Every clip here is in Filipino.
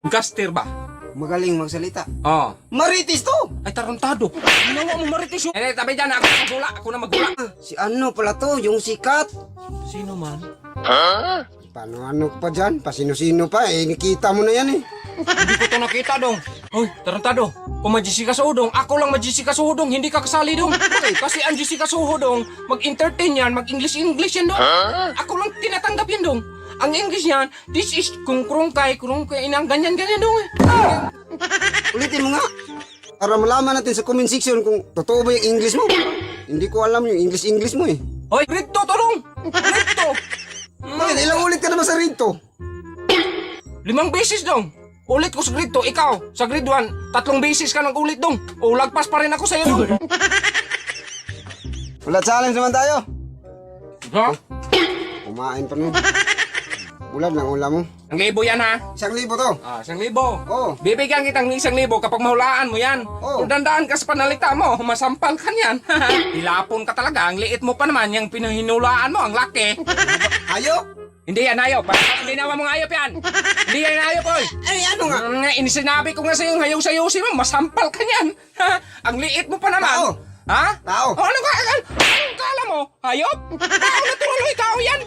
Gaster ba? Magaling magsalita. Oh. Maritis to! Ay, tarantado. Ginawa mo marites yung... tabi dyan. Ako na magula. Ako na magula. Si ano pala to, yung sikat. Sino man? Paano ano pa dyan? Pasino-sino pa eh, nakita mo na yan eh. Hindi ko to nakita dong. Hoy, tarantado. Kung mag-Jessica Suhodong, ako lang mag-Jessica Suhodong, hindi ka kasali dong. Kasi ang Jessica Suhodong, mag-entertain yan, mag-English yan dong. Ako lang tinatanggap yan dong. Ang English yan, this is kurung kay, inang ganyan-ganyan dong eh. Ulitin mo nga. Para malaman natin sa comment section kung totoo ba yung English mo. Hindi ko alam yung English mo eh. Hoy, Rito to dong. Rito. Bakit? Ilang ulit ka naman sa rito? 5 beses dong. Ulit ko sa grade 2, ikaw, sa grade 1, 3 beses ka nag-ulit dong. O lagpas pa rin ako sa'yo dong. Wala challenge naman tayo. Ha? Kumain pa nun. Bulad ng ulam mo. 1,000 yan ha. 1,000 to. Ah, 1,000. Oo. Bibigyan kitang 1,000 kapag mahulaan mo yan. Oo. Kung dandaan ka sa panalita mo, masampal ka niyan. Ilapon ka talaga, ang liit mo pa naman, yung pinuhinulaan mo, ang laki. Ayok? Hindi yan ayop, hindi naman mong ayop yan. Hindi yan ayop, oy. Ay, ano nga? Sinabi ko nga sa'yo, yung hayaw-sayusin mo, masampal ka niyan. Ang liit mo pa naman. Tao. Ha? Tao. Oh, anong kala mo? Hayop? Tao na tuloy, tao yan.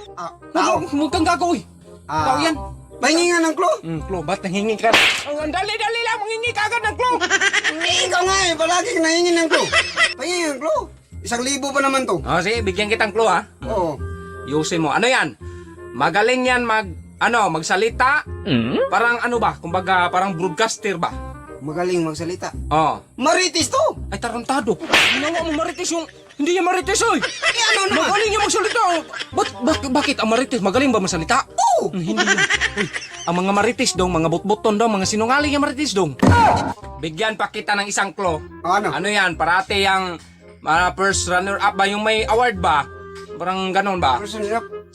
Tao. Huwag kang gagawin. Tao yan. Pahingi nga ng clue. Klo, ba't nahingi ka? Ang dali-dali lang, mangingi ka agad ng klo. Ikaw nga eh, palagi ka nahingi ng clue. Pahingi ng clue. 1,000 pa naman to. Oh, sige, bigyan kitang klo ha. Oo. Yusin mo. Ano yan? Magaling yan magsalita. Parang ano ba? Kumbaga, parang broadcaster ba? Magaling magsalita. Oh. Maritis to! Ay, tarantado. Ginawa mo marites yung... Hindi yan marites, oy. Ano naman? Magaling yan magsalita. Bakit ang marites? Magaling ba magsalita? Oo! Hindi yan. Uy, ang mga marites dong, mga butbuton dong, mga sinungaling yung marites dong. Bigyan pa kita ng isang klo. Ano? Ano yan? Parate yung first runner-up ba? Yung may award ba? Parang ganon ba?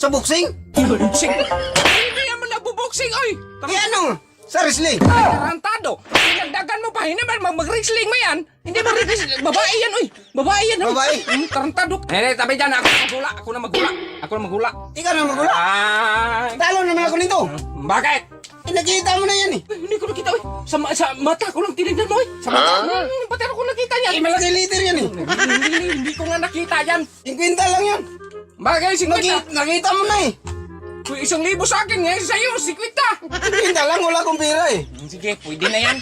Sa boxing? Boxing? Hindi naman nagbo-boxing, oy! Eh ano? Sa wrestling? Tarantado! Pinagdagan mo pa, hindi naman mag-wrestling mo yan! Hindi mag-wrestling, babae yan, oy! Babae yan, oy! Babae? Tarantado! Tabi dyan, ako na magula. Ikaw na magula. Ay! Talo naman ako nito. Bakit? Nakita mo na yan eh. Hindi ko nakita, oy! Sa mata ko lang tinignan mo, oy! Sa mata? Pati ako nakita yan! Eh, malaki liter yan eh. Hindi ko nga nakita yan! 50 lang yan. Bagay, 50! Nakita mo na eh. Kung 1,000 sa akin, ngayon sa'yo, 50! 50 lang, wala akong pera eh. Sige, pwede na yan.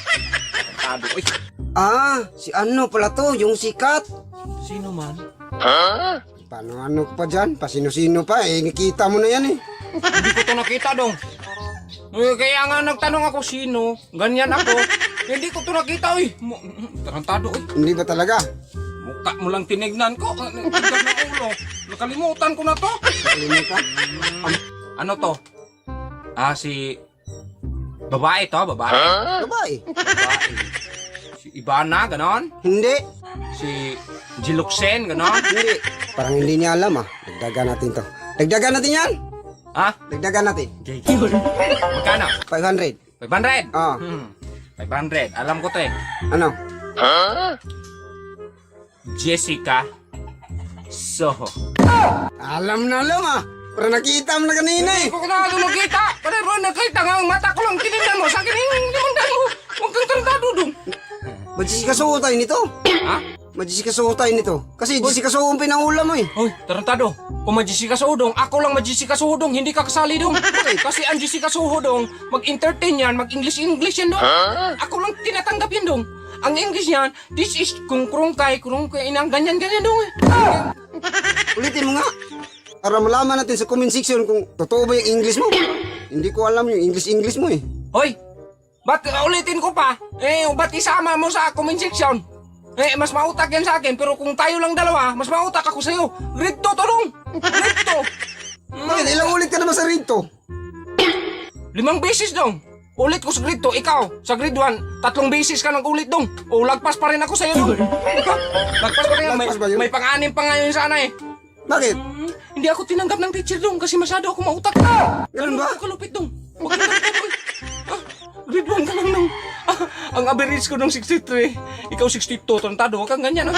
Tarantado, oy! Si ano pala to, yung sikat. Sino man? Paano ano pa dyan? Pasino-sino pa eh, nakita mo na yan eh. Hindi ko to nakita dong. Kaya nga nagtanong ako sino, ganyan ako. Hindi ko to nakita, oy. Tarantado, oy. Hindi ba talaga? Mukha mo lang tinignan ko. Tingnan ng ulo. Nakalimutan ko na to. Kalimutan? Ano to? Si... Babae to, babae. Babae? Babae. Si Ivana, ganon. Hindi. Si Jiluxen, ganon. Hindi. Parang hindi niya alam ah. Dagdagan natin to. Dagdagan natin yan. Ha? Dagdagan natin. Magkano? 500. 500? Ah. 500. Alam ko to eh. Ano? Jessica Soho. Alam na alam ah. Pero nakita mo na kanina eh. Hindi ko na nakita. Pero nakita nga ang mata ko lang tinignan mo. Sa akin hindi man mo. Huwag kang tarantado dong. Jessica Soho tayo nito. Ha? Jessica Soho tayo nito. Kasi Jessica Soho ang pinaulam mo eh. Hoy, tarantado. Kung mag-Jessica Suhodong, ako lang mag-Jessica Suhodong, hindi ka kasali dong. Kasi ang Jessica Suhodong, mag-entertain yan, mag-English yan dong. Ako lang tinatanggap yan dong. Ang English yan, this is kurung kay, inang ganyan-ganyan dong eh. Ulitin mo nga. Para malaman natin sa comment section kung totoo ba yung English mo. Hindi ko alam yung English mo eh. Hoy, ba't ulitin ko pa? Ba't isama mo sa comment section? Mas mautak yan sa akin, pero kung tayo lang dalawa, mas mautak ako sa'yo. Rito, tulong! Rito! Bakit? Ilang ulit ka naman sa rito? 5 beses dong. Ulit ko sa grade 2, ikaw, sa grade 1, 3 beses ka nag-ulit dong. O, lagpas pa rin ako sa'yo dong. Lagpas pa rin. Lagpas ba yun? May pang-anim pa ngayon sana eh. Bakit? Hindi ako tinanggap ng teacher dong kasi masyado ako mautak. Ganun ba? Ako kalupit dong. Huwag ka lang. Grade 1 ka lang dong. Ang average ko ng 63. Ikaw 62, tarantado. Huwag kang ganyan.